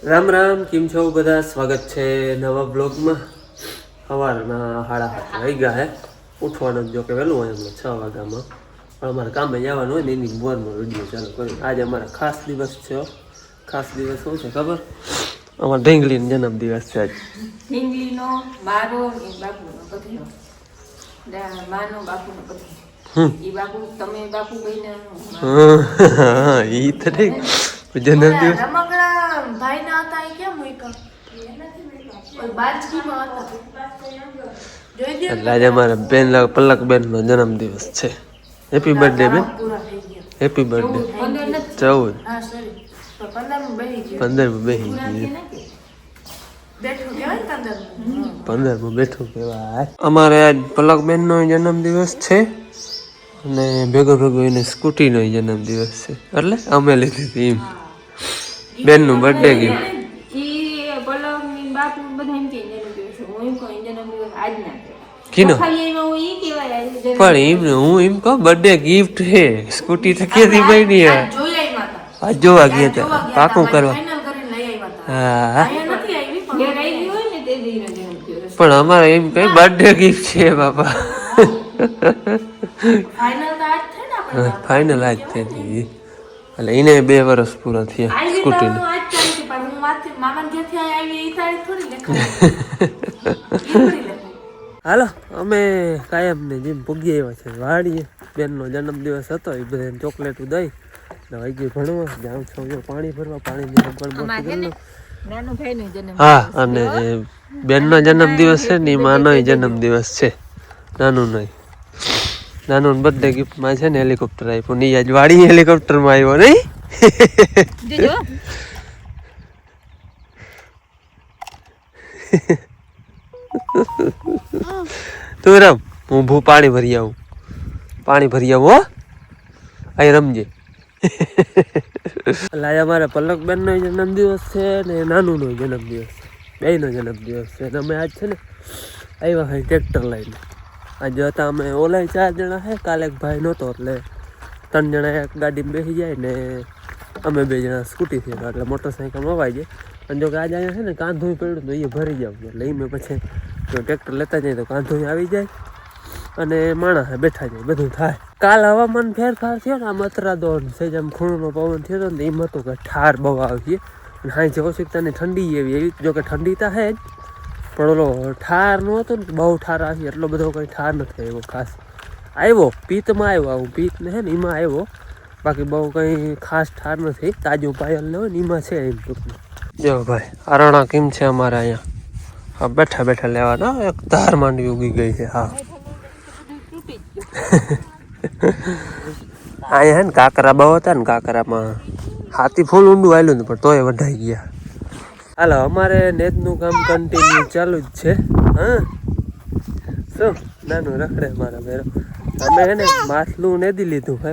રામ રામ, કેમ છો બધા? સ્વાગત છે નવા બ્લોગમાં. સવારના 7:30 વાગ્યા હે. ઉઠવાનું જો કે વહેલું હોય એમને 6 વાગ્યામાં, પણ અમારે કામે જવાનું હોય ને એની મોરમાં વિડીયો ચાલુ કર્યો. આજે અમારા ખાસ દિવસ છે. ખાસ દિવસ શું છે ખબર? અમારા ઢીંગલીનો જન્મદિવસ છે આજ. ઢીંગલીનો, મારો ને બાપુનો બધીનો. માનો બાપુનો બધી. ઈ બાપુ તમે બાપુ બન્યા. ઈ તો ઠીક. જન્મદિવસ રમકડા ભાઈના હતા એ કેમ મૂક્યા? ઓય બાજકીમાં હતા. જોઈ દે. એટલે આજે અમારા બેન પલક બેનનો જન્મદિવસ છે. હેપી બર્થડે બેન. Happy birthday. 14. હા સોરી. તો 15 બેહી ગયો. 15 બેહી ગયું. બેઠો કેવાય 15 બેઠું કહેવાય. અમારે આજ પલક બેનનો જન્મદિવસ છે અને ભેગો એને સ્કૂટીનો જન્મદિવસ છે. એટલે અમે લીધી હતી એમ બેનનું બર્થડે ગિફ્ટ. ઈ પલકની બાપુ બધા એમ કે જન્મદિવસ છે. હું એમ કહું જન્મદિવસ આજ ના કીનો ખાઈમાં હું ઈ કહેવાય પણ એમને હું એમ કહું બર્થડે ગિફ્ટ છે. સ્કૂટી તો કેદી બની યાર. જોઈ આવી માતા. આ જોવા ગયા હતા પાકું કરવા. ફાઇનલ કરીને લઈ આવી માતા. હા અહીંયા નથી આવી પણ ઘેર આવી હોય ને તે દીનો જન્મદિવસ. પણ અમારે એમ કઈ બર્થડે ગિફ્ટ છે બાપા. ફાઇનલ તો આજ છે ને આપણે. ફાઇનલ આજ થઈ એટલે એને 2 વર્ષ પૂરા થયા આવી સ્કૂટીને. તો આજ ચાલી છે પણ હું માથી મામાને ઘેરથી આવી ઈ તારીખ થોડી લખાય. હાલો અમે કાયમ ને જેમ પૂગી આવ્યા છે વાડીએ. બેનનો જન્મદિવસ હતો એ બધાને ચોકલેટું દઈ ને વાગી ભણવા જાઉં છું. પાણી ભરવા પાણીની સગવડ. નાનો ભાઈનો જન્મ. હા અને બેનનો જન્મદિવસ છે ને માનો જન્મદિવસ છે. નાનું નહીં નાનું બર્થડે ગિફ્ટમાં છે ને હેલિકોપ્ટર આપ્યું. નહીં આજ વાડી હેલિકોપ્ટરમાં આવ્યો નહીં. દીજો તું રમ હું પાણી ભરી આવું. પાણી ભરી આવું હો. અહીં રમજે. એટલે આજે અમારે પલકબેનનો જન્મદિવસ છે ને નાનુંનો જન્મદિવસ છે. બેયનો જન્મદિવસ છે. અમે આજ છે ને આવ્યા હોય ટ્રેક્ટર લઈને. આજે હતા અમે ઓલા 4 જણા છે. કાલે એક ભાઈ નહોતો એટલે 3 જણા એક ગાડીમાં બેસી જાય ને અમે 2 જણા સ્કૂટીથી એટલે મોટરસાઇકલમાં અવાઈ જાય. અને જો કે આજે અહીંયા છે ને કાંધું પડ્યું તો એ ભરી જાવ એટલે એ મેં પછી જો ટ્રેક્ટર લેતા જાય તો કાંધું આવી જાય અને માણસ બેઠા જાય બધું થાય. કાલ હવામાન ફેરફાર થયો ને આમ અતરાદો છે જેમ ખૂણનો પવન થયો હતો ને એમ હતું કે ઠાર બહુ આવી અને હાઈ જવશિકતાની ઠંડી એવી જો કે ઠંડી તો હે જ પણ ઓલો ઠાર નો હતો ને બહુ ઠાર આવી એટલો બધો કંઈ ઠાર નથી આવ્યો ખાસ. આવ્યો પિત્તમાં આવ્યો આવું પિત્ત ને હે ને એમાં આવ્યો બાકી બહુ કંઈ ખાસ ઠાર નથી. તાજું પાયલ ને હોય ને એમાં છે એમ ટૂંકમાં. જો ભાઈ અરણા કેમ છે અમારે અહીંયા. હા બેઠા બેઠા લેવાના એક ધાર માંડવી ઉગી ગઈ છે. હા અહીંયા હે ને કાકરા બહુ હતા ને કાકરામાં હાથી ફૂલ ઊંડું આવેલું ને પણ તોય વઢાઈ ગયા. હાલો અમારે નેતનું કામ કન્ટિન્યુ ચાલુ જ છે. હા શું નાનું રખડે મારા ભેરો. અમે હે ને માથલું નેદી લીધું હે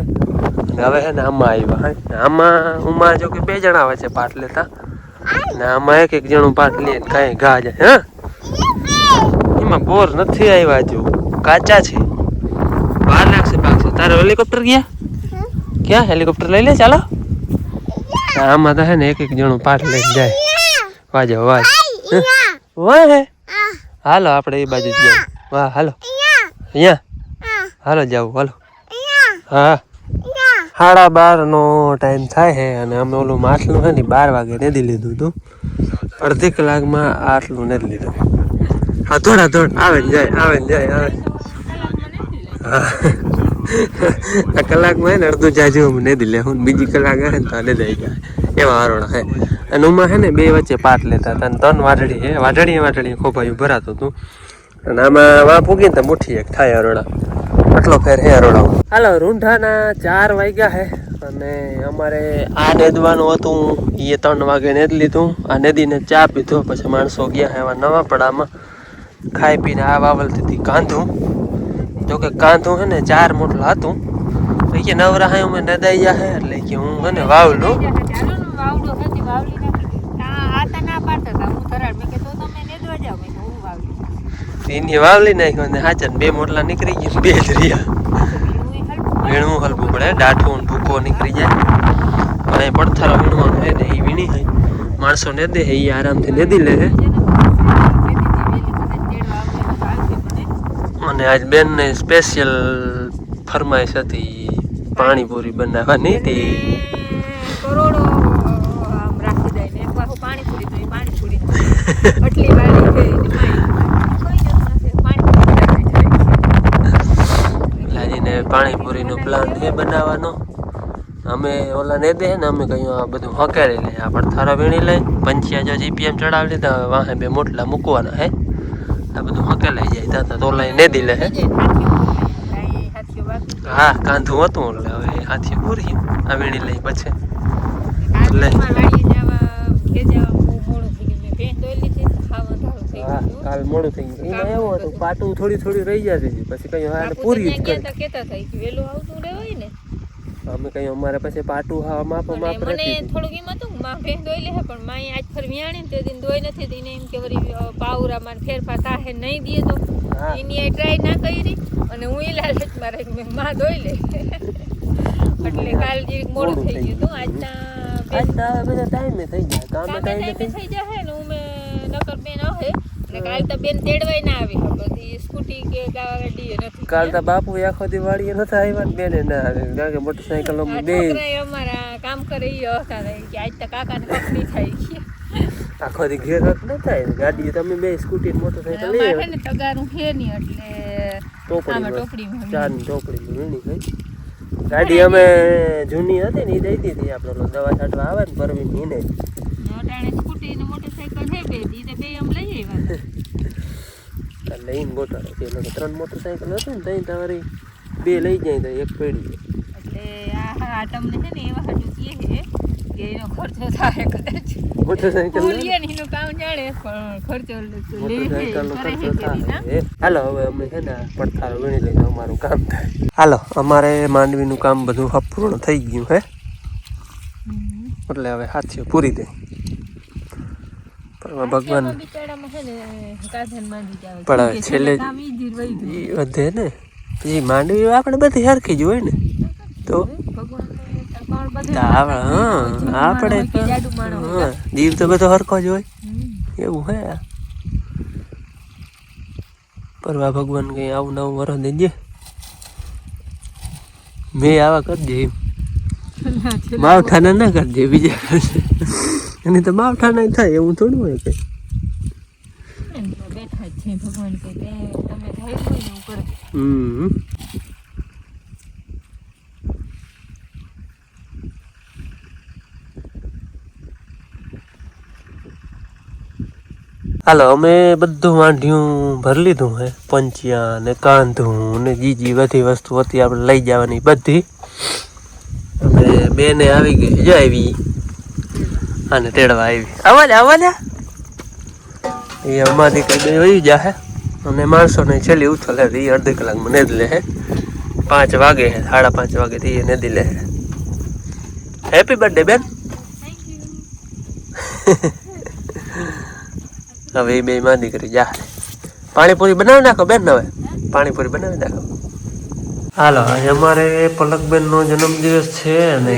હવે હે ને આમાં આવ્યા હે. આમાં ઉમાં જો કે 2 જણા આવે છે પાઠ લેતા ને આમાં એક જણું પાઠ લે કાંઈ ઘા જાય. હા એમાં બોર નથી આવ્યા હજુ કાચા છે. વાર લાગશે પાકશે. તારે હેલિકોપ્ટર ગયા ક્યાં હેલિકોપ્ટર લઈ લે ચાલો. આમાં તો હે ને એક જણું પાઠ લઈને જાય. વાજો વાજ વાહ હે. હાલો આપણે એ બાજુ જ જાવ. વાહ હાલો અહીંયા હાલો જાવ હાલો. હા 12:30 ટાઈમ થાય છે અને અમે ઓલું માછલું છે ને 12 વાગે નથી લીધું હતું. અડધી કલાકમાં આટલું નથી લીધું. હા થોડા આવે ને જાય આવે ને જાય આવે. હા આ કલાકમાં હે ને અડધું જાજુ નથી લે હું બીજી કલાક હે ને તો ને દઈ જાય એવા હરોણા હે. અને ઉમાં હે ને 2 વચ્ચે પાટ લેતા હતા અને 3 વાટડી હે. વાટડીએ ખોપાયું ભરાતું હતું અને આમાં વાં પૂગીને તો મુઠ્ઠી એક થાય હરોડા. આટલો ફેર હે હરોડા. હાલો રૂંઢાના 4 વાગ્યા હે અને અમારે આ નેદવાનું હતું એ 3 વાગે નેદ લીધું. આ નેદીને ચા પીધો પછી માણસો ગયા હે એવા નવા પડામાં ખાઈ પીને આ વાવલથી કાંધું. જોકે કાંધું હે ને 4 મોટલા હતું તો કે નવરા હે અમે નદાઈ ગયા હે એટલે કે હું હે ને વાવલું. વાવડો હતી વાવલી ના આતા ના પાડતા હતા હું તરાડ મેં કે તો તમે નેદવા જાવ મેં હું વાવલી એની વાવલી નાખ્યો ને હાચર 2 મોટલા નીકળી ગયા 2 જ રહ્યા. વીણવું હલવું પડે દાઠું ભૂકો નીકળી જાય. અહીં પડથારો વીણવાનું હે ને એ વીણી હે માણસો ને દે એ આરામથી નેદી લે હે. અને આજ બેન ને સ્પેશિયલ ફરમાઈશ હતી પાણીપુરી બનાવવાની હતી. કરોડો આમ રાખી દે ને એકવાર હું પાણીપુરી તો પાણીપુરી આટલી વાળી છે લાજીને પાણીપુરીનો પ્લાન છે બનાવવાનો. અમે ઓલા ને દે ને અમે કહ્યું આ બધું હકેરી લે આ પડથારા વીણી લઈ પંચિયા જો જીપીએમ ચડાવી લીધા. હવે વાહે બે મોટલા મૂકવાના હે. આ બધું હકેલાઈ જાય તાતા તો લઈ ને દી લે હે. હા કાંધું હતું એટલે હવે હાથી પૂરી આ વીણી લઈ પછી એટલે કાલ મોડું થઈ ગયું. એમાં એવું હતું પાટું થોડી રહી જતી હતી પછી કઈ હા પૂરી જ કરી. અમે કઈ અમારે પછી પાટું હા માપ મને થોડુંક એમ હતું માં ભેંસ દોઈ લે પણ માં આજ ફર વિયાણી ને તે દિન દોઈ નથી દીને એમ કે વરી પાવરા માં ફેરફાર થાહે નહીં દીએ તો એની ટ્રાય ના કરી અને હું ઈ લાલચ માં રહી મેં માં દોઈ લે એટલે કાલ જે મોડું થઈ ગયું તો આજના બધા ટાઈમે થઈ જાય કામે ટાઈમે થઈ જાય ને હું નકર બેન આવે ને કાલ તો બેન તેડવાય ના આવી બધી સ્કૂટી કે ગાડી નથી. કાલ તો બાપુ આખો દી વાડીએ નતા આવ્યા ને બેને ના આવે કારણ કે મોટરસાઇકલ બે અમારા કામ કરે ઈ હતા કે આજ તો કાકા ને પકડી થઈ આખો દી ઘેર ન થાય ગાડી તમે બે સ્કૂટી મોટરસાઇકલ લઈ આવે ને તગારું હે ની એટલે ટોપડીમાં ચારની ટોપડીમાં વીણી ગઈ. ગાડી અમે જૂની હતી ને એ દઈ દીધી આપણે દવા છાંટવા આવે ને પરવીન એને અટાણે સ્કૂટી ને મોટરસાઇકલ હે બે દી બે આમ લઈ આવ્યા લઈને ગોટાડે છે એટલે 3 મોટરસાઇકલ હતી ને તઈ તમારી 2 લઈ જાય તો એક પડી એટલે આ તમને છે ને એવા હાટું કહે છે કે એનો ખર્ચો થાય કદાચ મોટરસાઇકલ એનું કામ જાણે પણ ખર્ચો મોટરસાઇકલનો ખર્ચો થાય. હાલો હવે અમે છે ને પડથારો વીણી લઈને અમારું કામ થાય. હાલો અમારે માંડવીનું કામ બધું અપૂર્ણ થઈ ગયું હે એટલે હવે હાથીઓ પૂરી દે પણ ભગવાન પણ છેલ્લે વધે ને એ માંડવી આપણે બધી હરખી જ હોય ને તો આપણે દીવ તો બધો હરખો જ હોય એવું હે. પરવા ભગવાન કઈ આવું નવું વરસ દેજે મેં આવા કરજે એમ માવઠાના ના કરજે બીજા કરજે એની તો માવઠાના થાય એવું થોડું હોય કઈ બેઠા છે ભગવાન કે તમે થાય એવું કરે. હાલો અમે બધું વાંઢિયું ભરી લીધું હે પંચિયા ને કાંધું ને જીજી બધી વસ્તુ હતી આપણે લઈ જવાની બધી. અમે બેને આવી ગઈ જ આવી અને તેડવા આવી આવા એ અમારી કઈ બે વહી જાહે અને માણસોને છેલ્લી ઉથલ હે એ અડધી કલાકમાં નેદ લે હે 5 વાગે હે 5:30 વાગે થી નેદી લે હે. હેપી બર્થડે બેન. હવે એ બે માં દીકરી જા પાણીપુરી બનાવી નાખો બેન. હવે પાણીપુરી બનાવી નાખો. હાલો આજે અમારે પલકબેનનો જન્મદિવસ છે અને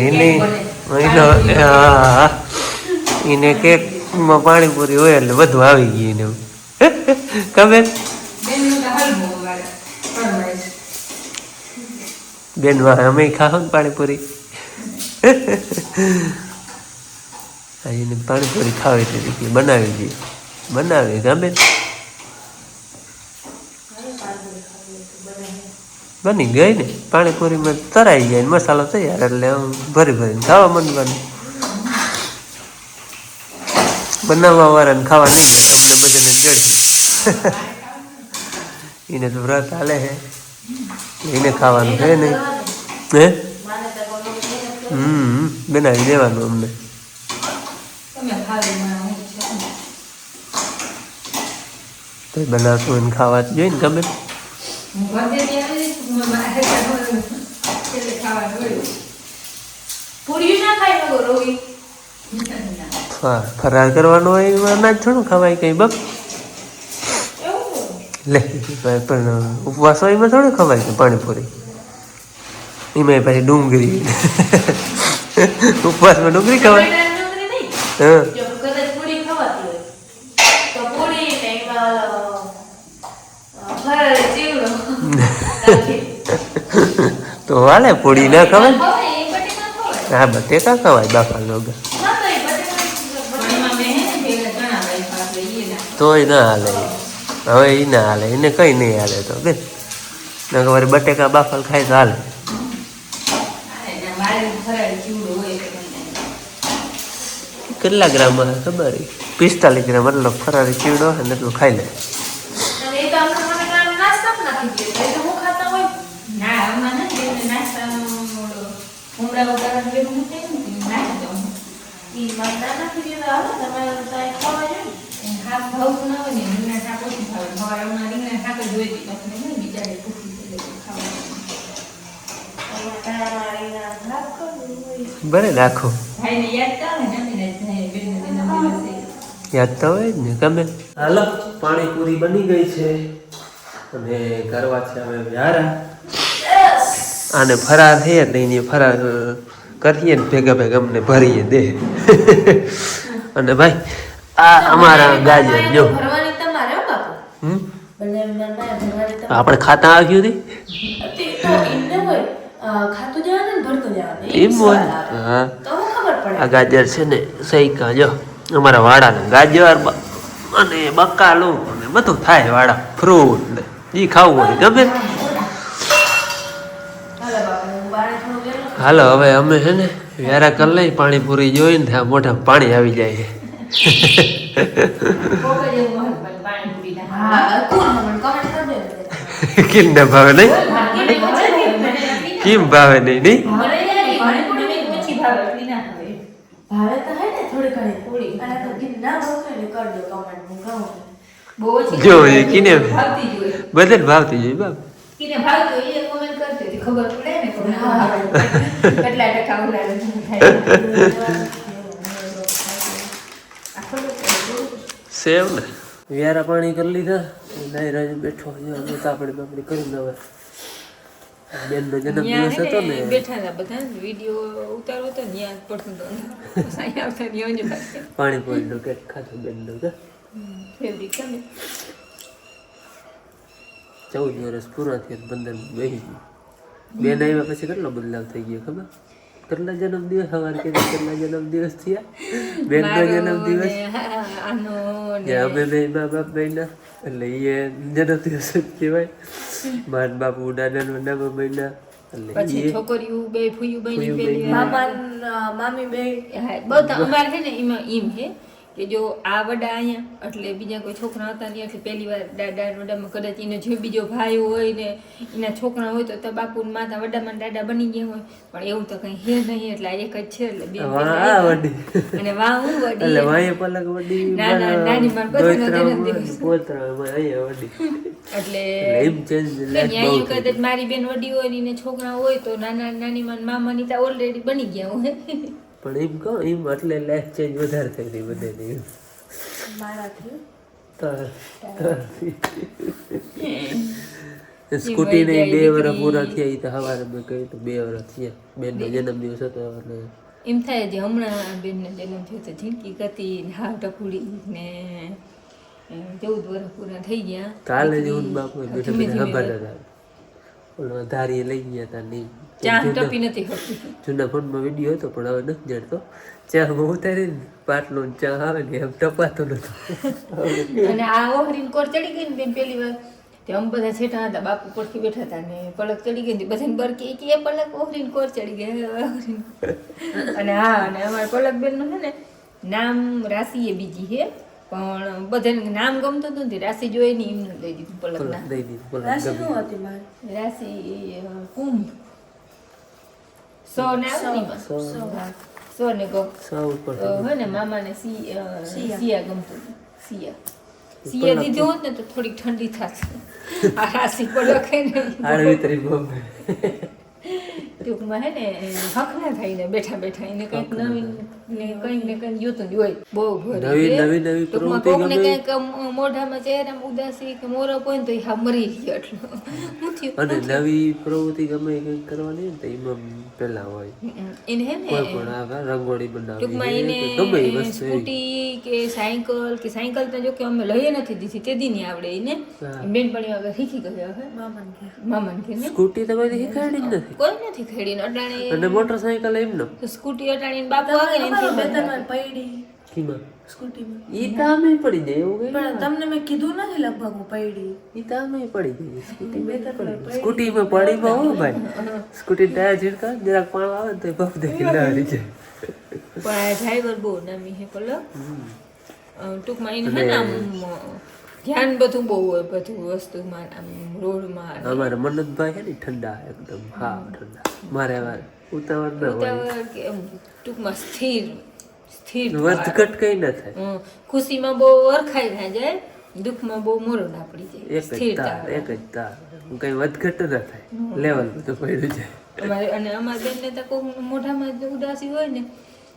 એને કેકમાં પાણીપુરી હોય એટલે બધું આવી ગયું એને કબેન બેન માં અમે ખાવ ને પાણીપુરી એને પાણીપુરી ખાવી હતી બનાવી દઈએ બનાવી ગમે બની ગઈ ને પાણીપુરીમાં તરાઈ જાય ને મસાલો તૈયાર એટલે ભરી ભરીને ખાવા માંડવાનું. બનાવવા વાળાને ખાવા નહીં તમને બધાને જડે એને તો વ્રત હાલે હે એને ખાવાનું છે નહીં હે બનાવી દેવાનું અમને. તો બનાવતું એને ખાવા જોઈએ ને ગમે ફરાર કરવાનો હોય એમાં ના જ થોડું ખવાય કઈ બપ લે પણ ઉપવાસ હોય એમાં થોડું ખવાય કે પાણીપુરી એમાં પછી ડુંગળી ઉપવાસમાં ડુંગળી ખવાય. હા તો હાલે પૂરી ના ખવાય ખવાય, એ બટેકા ખવાય. હા બટેકા ખવાય બાફા વગર ના તો એ બટેકા ઘરમાં મેં હે ને ભેગા ચણા રાખ્યા આપણે ઈ ના. તોય ના હાલે હવે એ ના હાલે એને કઈ નહીં હાલે તો કે ના ખબર બટેકા બાફલ ખાય તો હાલે એના મારી ફરાળી ચીવડો હોય એટલે મને. કેટલા ગ્રામ હશે ખબર 45 ગ્રામ એટલો ફરારી ચીવડો હશે ને એટલું ખાઈ લે અને એ તો આપણે મને કામ નાસ્તા જ નાખી દે તો હું ખાતા હોય ના હમણાં નથી એટલે નાસ્તાનું ઉમરા ઉતારા ભેગું નથી થયું ને નાખી દઉં. ઈ મતના નાખી દે તો હાલો તમારે તો આ ખાવા જોઈએ એ હાથ ભાવતું ના હોય ને રીંગણા શાક ઓછું ભાવે. સવારે હમણાં રીંગણા શાક જ જોઈતી પછી નહીં બિચારી ભૂખી થઈ ગઈ ખાવાનું. ટમાટા રીંગણા શાક કરવું હોય ભલે નાખો ભાઈને યાદ તો આવે ને અમીને ભાઈ બેનનો જન્મદિવસ છે. યાદ તો હોય જ ને ગમે હાલો પાણીપુરી બની ગઈ છે અને કરવા છે અમે વ્યારા આને ફરાર છે એટલે એને ફરાર કરીએ ને ભેગા ભેગા અમને ભરીએ દે અને ભાઈ આ અમારા ગાજર જો ભરવાની તમારે હો બાપુ હમ બંને મનમાં ભરવાની તમારે આપણે ખાતા આવ્યું હતી તે તો એમને હોય ખાતું જવાનું ને ભરતું જવાનું એમ હોય હા તો હું ખબર પડે આ ગાજર છે ને સૈકા જો અમારા વાડાના ગાજર અને બકાલું અને બધું થાય વાડા ફ્રૂટ ને એ ખાવું હોય ગમે હાલો બાપુ હું બારે થોડું વેલું હાલો હવે અમે છે ને વ્યારા કરી લઈ પાણીપુરી જોઈને ત્યાં મોઢામાં પાણી આવી જાય કોક જ એવું હોય પણ પાણીપુરીના. હા કોણ મને કમેન્ટ કરી દે કેમ ના ભાવે નહીં હા, મને ભાવે ને, મને નથી ના કેમ ભાવે નહીં નહીં મને યાર પાણીપુરી મને ઓછી ભાવે એટલી ના ભાવે. ભાવે તો હે ને થોડી ઘણી થોડી. અને તો ગીત ના ભાવતું હોય ને કરજો કમેન્ટ હું કહું બહુ ઓછી જો, ભાવે. એ કીને? ભાવતી જ હોય. બધાને ભાવતી જોઈએ બાપ કીને ભાવતી હોય એ comment કરજો એટલે ખબર પડે ને કોને ભાવે. કેટલા ટકા ઉલાળે થાય. આખો લોકો સેવ ને વ્યારા પાણી કરી લીધા નાઈ રાજ બેઠો તાપડી બાપડી કરીને હવે બેનનો જન્મદિવસ હતો ને બેઠા હતા બધા વિડીયો ઉતારો તો ત્યાં પડતું હતું સાંઈ આવતા ત્યાં જ પાછળ પાણીપુરીનો કેક ખાધો બેનનો કે ફેવરિટ છે ને 14 વર્ષ પૂરા થયા 15 બેસી ગયું બેન આવ્યા પછી કેટલો બદલાવ થઈ ગયો ખબર કેટલા જન્મદિવસ સવાર કે કેટલા જન્મદિવસ થયા બેનનો જન્મદિવસ આનો જે અમે બે મા બાપ બન્યા એટલે એ જન્મદિવસ જ કહેવાય માર બાપુ દાદા નાના બન્યા એટલે પછી એ છોકરીઓ બે ફૂયું બની ફૂયું પેલી બની. મામા મામી બે હા, બધા અમારે છે ને એમાં એમ છે કે જો આ વડા અહીંયા એટલે બીજા કોઈ છોકરા હતા નહીં એટલે પહેલી વાર દાદા વડામાં કદાચ એનો જે બીજો ભાઈ હોય ને એના છોકરા હોય તો બાપુ ને માતા વડામાં ને દાદા બની ગયા હોય પણ એવું તો કઈ હે નહીં એટલે આ એક જ છે એટલે બે વાહ પેલા આ આવ્યા. વડી અને વાહ હું એટલે વડી વાંહે પલક વડી નાના નાની માર બધાનો જન્મદિવસ. પોતરામાં અહીંયા વડી એટલે એમ ચેન્જ બેન લાઈફ બહુ અહીંયા થઈ કદાચ મારી બેન વડી હોય ને એને છોકરા હોય તો નાના નાની માં મામાની તો ઓલરેડી બની ગયા હોય પણ એમ કહો એમ એટલે લાઈફ ચેન્જ વધારે થઈ રહી બધાની મારાથી સ્કૂટી ને 2 વર્ષ પૂરા થયા એ તો સવારે મેં કહ્યું તો 2 વર્ષ થયા બેનનો જન્મદિવસ હતો અને એમ થાય જે હમણાં બેનનો જન્મ થયો તો જિંદગી ગતી ને હાવ ટપુડી ને 14 વર્ષ પૂરા થઈ ગયા કાલે જ હું બાપુ બેઠા ધીમે બેઠા ધીમે સાંભળતા હતા ઓલો ધારીએ લઈ ગયા હતા નહીં ચા ટપી નથી હોતી જૂના ફોનમાં વિડીયો હતો પણ હવે નથી જાણતો ચામાં ઉતારીને પાટલો ને ચા આવે ને એમ ટપાતો નતો અને આ ઓહરીને કોર ચડી ગઈ ને બેન પેલી વાર તે અમે બધા છેટા હતા બાપુ પડખી બેઠા હતા ને પલક ચડી ગઈ ને બધાને બરકી કે એ પલક ઓહરીને કોર ચડી ગઈ અને હા અને અમારા પલક બેનનું છે ને નામ રાશિ એ બીજી છે પણ બધાને નામ ગમતું હતું ને રાશિ જોઈ ને એમને દઈ દીધું પલક ના દઈ દીધું રાશિ શું હતી મારી રાશિ કુંભ સો ને આવે ને એમાં. હા, સો ને ગો સૌ ઉપર હોય ને મામાને સિયા ગમતું હતું સિયા દીધું હોત ને તો થોડીક ઠંડી થશે આ રાશિ પલક હે ને આડવીતરી બોમ્બે ટૂંકમાં હે ને હક ના થાય ને બેઠા બેઠા એને કંઈક નવીન ને કંઈક ને કંઈક જોતું જ હોય બહુ ભરી નવી નવી ટૂંકમાં પ્રવૃત્તિ કોકને ગમે કંઈક મોઢામાં ચહેરામાં ઉદાસી કે મોરપ હોય ને તો એ હા મરી ગયો એટલું શું થયું અને નવી પ્રવૃત્તિ ગમે કંઈક કરવાની હોય ને તો એમાં પેલા હોય એને હે ને કોઈ પણ આવે રંગોળી બનાવી ટૂંકમાં કે એને ગમે એ વસ્તુ એવી. સ્કૂટી કે સાયકલ તો જો કે અમે લઈએ નથી દીધી તે દી ની આવડે એને હા. બેનપણી આગળ શીખી ગયા હવે મામન કે ને સ્કૂટી તો કોઈ શીખવાડી જ નથી કોઈ નથી ખેડીને અટાણે અને મોટરસાયકલ એમ ન સ્કૂટી અટાણીને બાપુ આવે ને એનથી બે બંધ ત્રણ પૈડી કીમાં સ્કૂટીમાં ઈ તો આમે પડી જાય એવું કઈ પણ તમને મેં કીધું નથી લગભગ હું પૈડી ઈ તો આમે પડી જાય સ્કૂટીમાં પડી હો ભાઈ સ્કૂટી ટાયર ઝીડકા જરાક પાણી આવે ને તો બફ દે કિલ્લાડી જાય પણ આ ડ્રાઈવર બહુ નામી હે પેલો ટૂંકમાં એને હે ને આમ ધ્યાન બધું બહુ હોય બધું વસ્તુમાં આમ રોડમાં અમારા મનોજભાઈ છે ને ઠંડા એકદમ હા ઠંડા મારે ઉતાવળ ના હોય ઉતાવળ કે આમ ટૂંકમાં સ્થિર વધઘટ કઈ ના થાય ખુશીમાં બહુ અરખાઈ ના જાય દુઃખમાં બહુ મોડું ના પડી જાય સ્થિરતા એક જ તાર કઈ વધઘટ ના થાય લેવલ બધું પડ્યું છે અમારે અને અમારા બેનને તો કોઈ મોઢામાં ઉદાસી હોય ને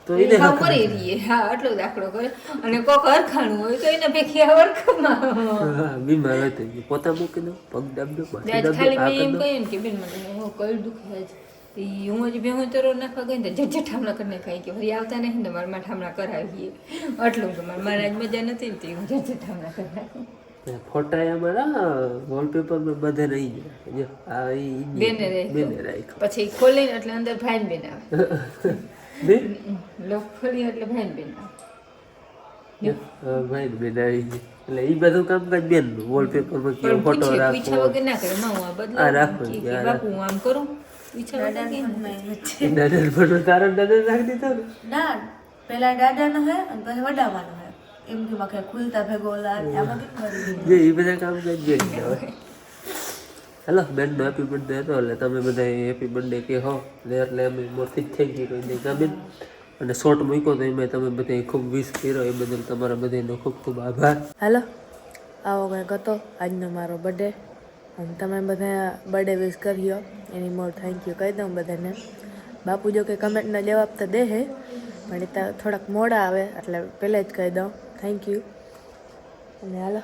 તો એને હા મરી રહીએ હા આટલો દાખલો કરે અને કોક અરખાણું હોય તો એને ભેખી અરખમાં હા બીમાર હોય તો પોતા મૂકી દો પગ દાબજો આજ ખાલી મેં એમ કહ્યું ને કે બેન મને એવો કઈ દુખે છે હું જ ભેગું તરો નાખવા ગઈ ને જજ્જટ ઠામણા કરીને ખાઈ કે ફરી આવતા નહીં ને મારા માં ઠામણા કરાવીએ આટલું કે મારા આજ મજા નથી ને હું જજ્જટ ઠામણા કરી નાખું ફોટા અમારા વોલપેપર માં બધે નહીં જો આ ઈ બેને બેને રાખ્યો પછી ખોલીને એટલે અંદર ભાઈ બેન આવે બે લોક ખોલી એટલે ભાઈ બેન આવે ભાઈ બેન આવી ગઈ એટલે ઈ બધું કામ કાજ બેન નું વોલપેપર માં કેવો ફોટો પૂછા રાખવો વગર ના કરે માં હું આ આ બદલાવ રાખો કે બાપુ હું આમ કરું પૂછા વગર કેમ? દાદા ફોટો તારો દાદા રાખી દીધો ને ના પેલા દાદાનો હે અને પછી વડાવાનો હે એમ કે બાકી ખુલતા ભેગો ઓલા આમાં કેટલું મરી જે ઈ બધા કામ કાજ બેન કહેવાય હેલો બેન નો હેપી બર્થડે હતો એટલે તમે બધા હેપી બર્થડે કે હો એટલે અમે મોરથી જ થેન્ક યુ કહી દઈએ કા બેન અને શોર્ટ મૂક્યો તો એમાં તમે બધા ખૂબ વિશ કર્યો એ બદલ તમારા બધાનો ખૂબ ખૂબ આભાર હાલો આવો કંઈક હતો આજનો મારો બર્થડે અને તમે બધા બર્થડે વિશ કર્યો એની મોર થેન્ક યુ કહી દઉં બધાને બાપુ જો કે કમેન્ટનો જવાબ તો દે હે પણ એ તો થોડાક મોડા આવે એટલે પહેલાં જ કહી દઉં થેન્ક યુ અને હાલો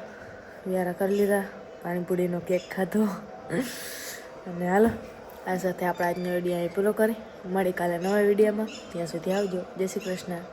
વ્યારા કરી લીધા પાણીપુરીનો કેક ખાધો અને હાલો આ સાથે આપણે આજનો વિડીયો અહીં પૂરો કરી મળી કાલે નવા વિડીયોમાં ત્યાં સુધી આવજો જય શ્રી કૃષ્ણ